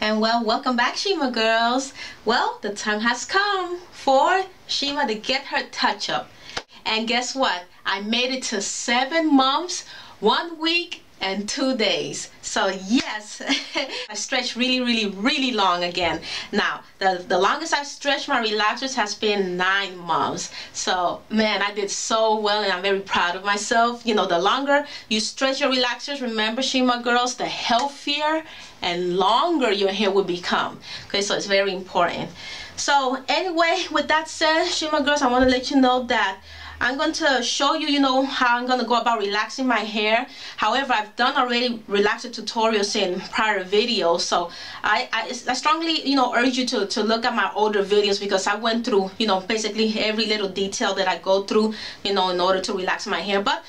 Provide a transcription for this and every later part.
And well, welcome back, Shima girls. Well, the time has come for Shima to get her touch-up. And guess what? I made it to 7 months, 1 week, and 2 days. So yes, I stretched really long again. Now, the longest I've stretched my relaxers has been 9 months. So man, I did so well and I'm very proud of myself. You know, the longer you stretch your relaxers, remember, Shima girls, the healthier and longer your hair will become. Okay, so it's very important. So anyway, with that said, Shima girls, I want to let you know that I'm going to show you, how I'm going to go about relaxing my hair. However, I've done already relaxer tutorials in prior videos, so I strongly, urge you to look at my older videos, because I went through, basically every little detail that I go through, in order to relax my hair. But,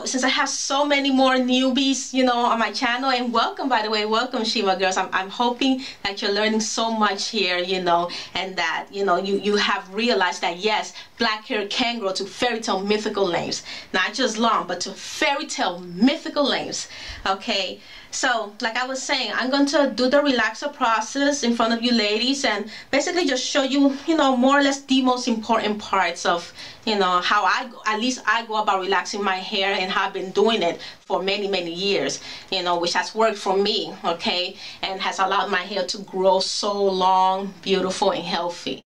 since I have so many more newbies, on my channel, and welcome, by the way, welcome, Shima girls. I'm hoping that you're learning so much here, and that, you have realized that, yes, black hair can grow to fairy tale mythical lengths. Not just long, but to fairy tale mythical lengths. Okay, so like I was saying, I'm going to do the relaxer process in front of you ladies, and basically just show you, more or less the most important parts of, how at least I go about relaxing my hair, and how I've been doing it for many years, which has worked for me, okay, and has allowed my hair to grow so long, beautiful, and healthy.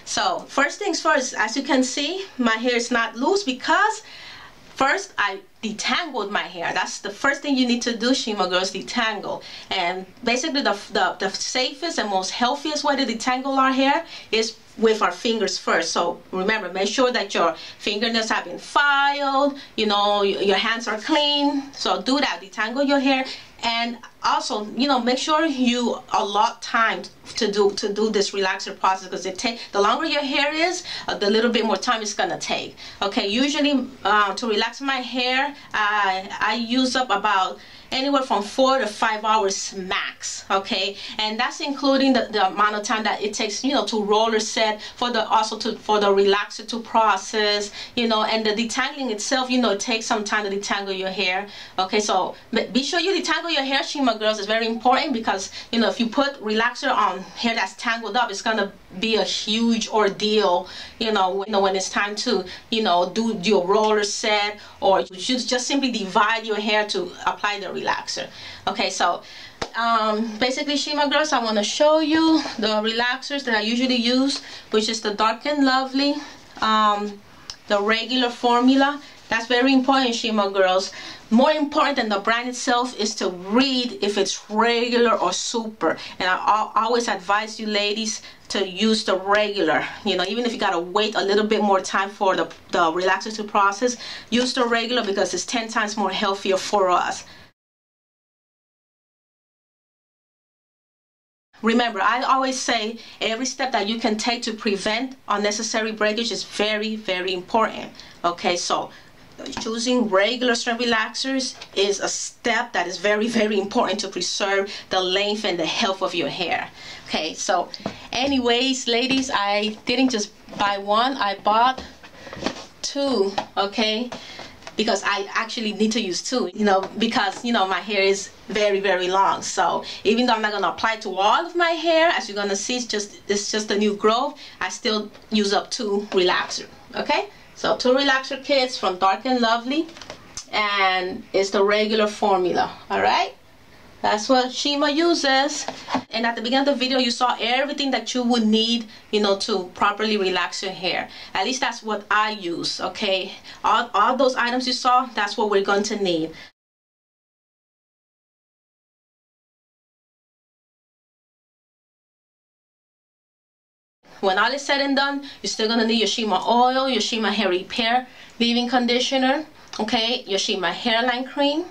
So first things first, as you can see, my hair is not loose because first I detangled my hair. That's the first thing you need to do, Shima girls, detangle. And basically the safest and most healthiest way to detangle our hair is with our fingers first. So remember, make sure that your fingernails have been filed, your hands are clean. So do that, detangle your hair. And also, make sure you allot time to do this relaxer process, because the longer your hair is, the little bit more time it's gonna take. Okay, usually to relax my hair, I use up about anywhere from 4 to 5 hours max. Okay, and that's including the amount of time that it takes, to roller set, for the relaxer to process, and the detangling itself, it takes some time to detangle your hair. Okay, so be sure you detangle your hair, Shima girls. It's very important, because if you put relaxer on hair that's tangled up, it's gonna be a huge ordeal, when it's time to do your roller set, or you should just simply divide your hair to apply the relaxer. Okay, so basically, Shima girls, I want to show you the relaxers that I usually use, which is the Dark and Lovely, the regular formula. That's very important, Shima girls. More important than the brand itself is to read if it's regular or super. And I always advise you ladies to use the regular. Even if you gotta wait a little bit more time for the relaxer to process, use the regular, because it's 10 times more healthier for us. Remember, I always say every step that you can take to prevent unnecessary breakage is very important. Okay, so choosing regular strength relaxers is a step that is very important to preserve the length and the health of your hair. Okay, so anyways, ladies, I didn't just buy one, I bought 2. Okay, because I actually need to use 2, because my hair is very long. So even though I'm not gonna apply to all of my hair, as you're gonna see, it's just a new growth, I still use up 2 relaxer. Okay, so 2 relaxer kits from Dark and Lovely, and it's the regular formula. All right, that's what Shima uses. And at the beginning of the video, you saw everything that you would need, to properly relax your hair. At least that's what I use. Okay, all those items you saw, that's what we're going to need. When all is said and done, you're still gonna need your Shima oil, your Shima hair repair leave-in conditioner, okay, your Shima hairline cream,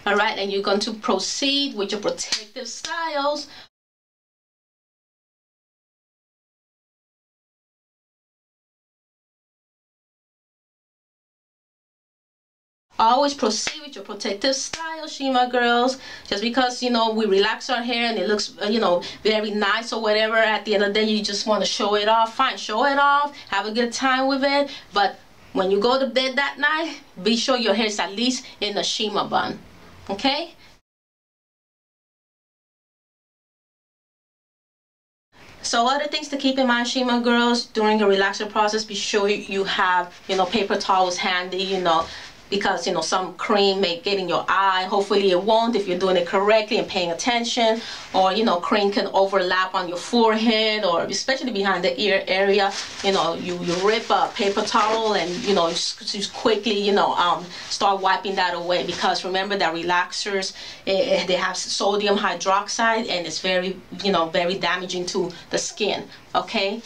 all right, and you're going to proceed with your protective styles. Always proceed with your protective style, Shima girls. Just because, you know, we relax our hair and it looks, you know, very nice or whatever, at the end of the day you just want to show it off. Fine, show it off, have a good time with it, but when you go to bed that night, be sure your hair is at least in a Shima bun. Okay? So other things to keep in mind, Shima girls, during a relaxer process, be sure you have, you know, paper towels handy, you know, because, you know, some cream may get in your eye. Hopefully it won't if you're doing it correctly and paying attention. Or, you know, cream can overlap on your forehead, or especially behind the ear area. You know, you rip a paper towel and, you know, just quickly, you know, start wiping that away, because remember that relaxers, they have sodium hydroxide, and it's very, you know, very damaging to the skin. Okay?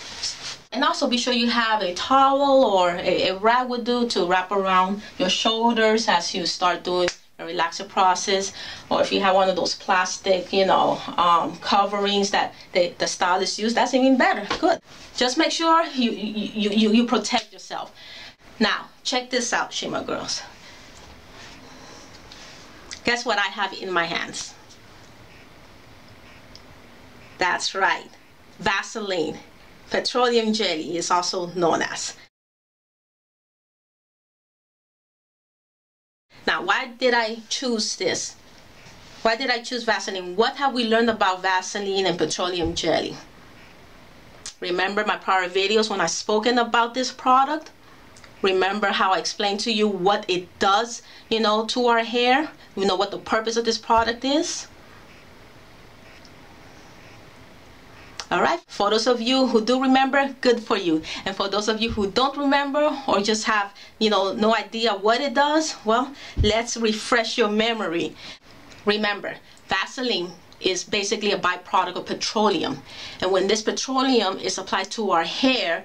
And also be sure you have a towel or a rag would do to wrap around your shoulders as you start doing a relaxer process. Or if you have one of those plastic, you know, coverings that the stylists use, that's even better. Good. Just make sure you protect yourself. Now, check this out, Shima girls. Guess what I have in my hands? That's right, Vaseline. Petroleum jelly is also known as. Now, why did I choose this? Why did I choose Vaseline? What have we learned about Vaseline and petroleum jelly? Remember my prior videos when I spoken about this product? Remember how I explained to you what it does, you know, to our hair? You know what the purpose of this product is? Alright, for those of you who do remember, good for you. And for those of you who don't remember or just have, you know, no idea what it does, well, let's refresh your memory. Remember, Vaseline is basically a byproduct of petroleum. And when this petroleum is applied to our hair,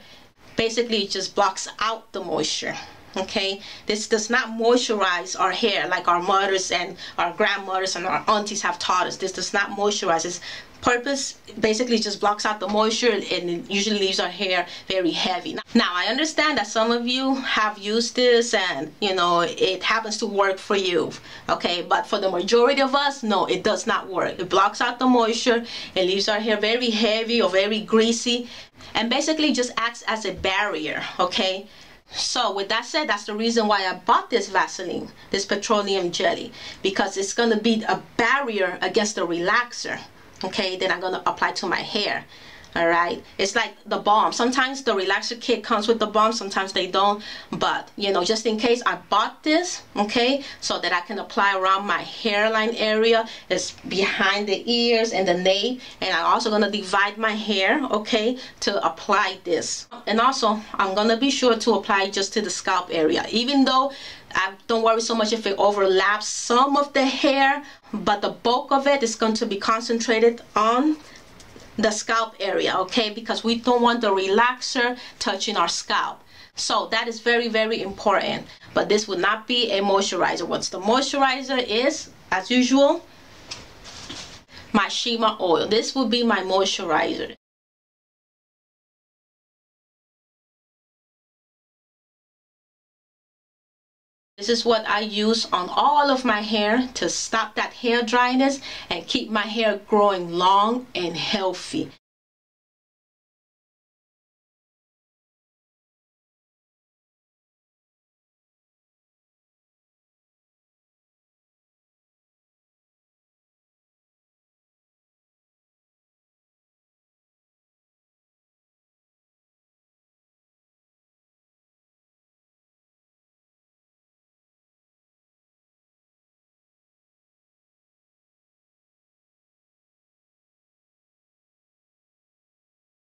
basically it just blocks out the moisture. Okay, this does not moisturize our hair like our mothers and our grandmothers and our aunties have taught us. This does not moisturize. Its purpose basically just blocks out the moisture, and it usually leaves our hair very heavy. Now I understand that some of you have used this and, you know, it happens to work for you. Okay, but for the majority of us, no, it does not work. It blocks out the moisture. It leaves our hair very heavy or very greasy, and basically just acts as a barrier. Okay. So with that said, that's the reason why I bought this Vaseline, this petroleum jelly, because it's going to be a barrier against the relaxer, okay, that I'm going to apply to my hair. Alright, it's like the balm. Sometimes the relaxer kit comes with the balm, sometimes they don't, but you know, just in case, I bought this, okay, so that I can apply around my hairline area. It's behind the ears and the nape, and I'm also going to divide my hair, okay, to apply this. And also I'm going to be sure to apply just to the scalp area, even though I don't worry so much if it overlaps some of the hair, but the bulk of it is going to be concentrated on the scalp area, okay, because we don't want the relaxer touching our scalp. So that is very, very important. But this would not be a moisturizer. What's the moisturizer is, as usual, my Shima oil. This will be my moisturizer. This is what I use on all of my hair to stop that hair dryness and keep my hair growing long and healthy.